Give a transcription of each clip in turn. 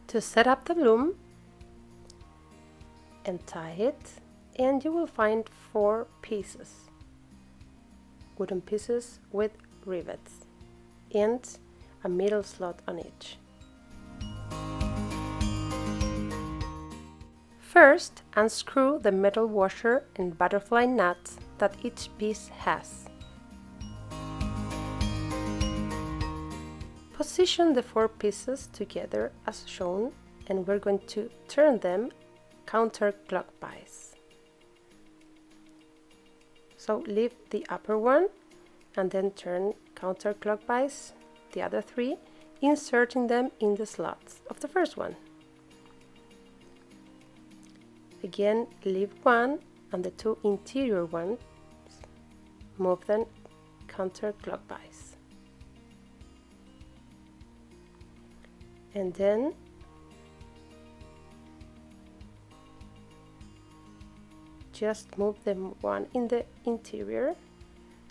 To set up the loom and tie it, and you will find 4 pieces, wooden pieces with rivets and a middle slot on each. First, unscrew the metal washer and butterfly nuts that each piece has. Position the 4 pieces together as shown, and we're going to turn them counterclockwise. So leave the upper one and then turn counterclockwise the other 3, inserting them in the slots of the first one. Again, leave one and the 2 interior ones, move them counterclockwise. And then just move them one in the interior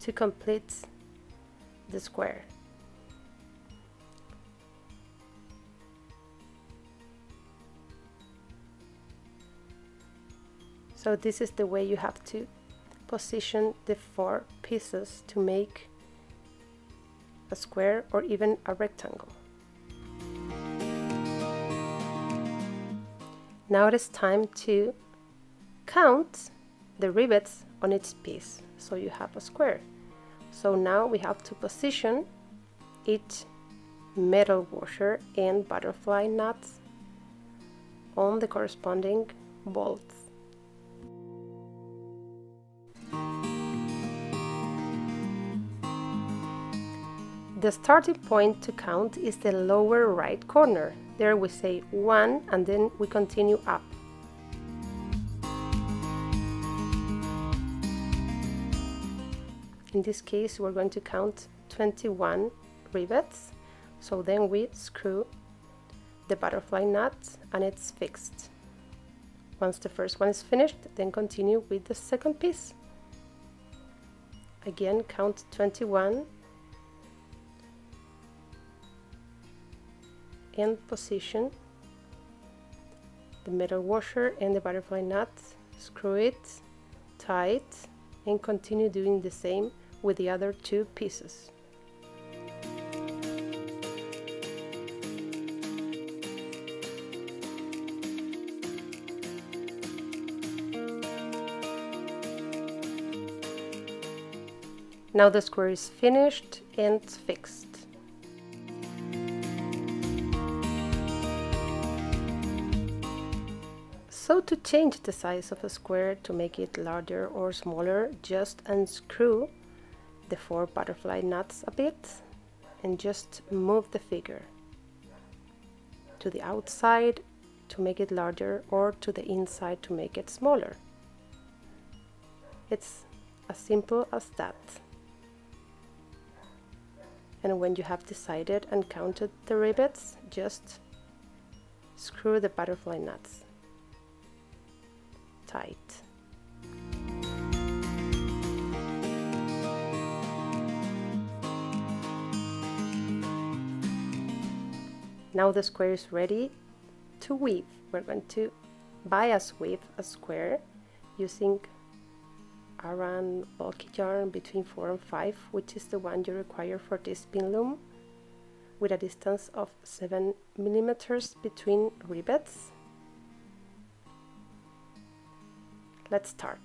to complete the square. So this is the way you have to position the 4 pieces to make a square or even a rectangle. Now it is time to count the rivets on each piece, so you have a square. So now we have to position each metal washer and butterfly nuts on the corresponding bolts. The starting point to count is the lower right corner. There we say 1 and then we continue up. In this case we're going to count 21 rivets, so then we screw the butterfly nut and it's fixed. Once the first one is finished, then continue with the second piece. Again, count 21 and position the metal washer and the butterfly nut, screw it, tie it, and continue doing the same with the other 2 pieces. Now the square is finished and fixed. So to change the size of a square, to make it larger or smaller, just unscrew the 4 butterfly nuts a bit and just move the figure to the outside to make it larger or to the inside to make it smaller. It's as simple as that. And when you have decided and counted the rivets, just screw the butterfly nuts tight. Now the square is ready to weave. We're going to bias weave a square using Aran bulky yarn between 4 and 5, which is the one you require for this pin loom, with a distance of 7 millimeters between rivets. Let's start.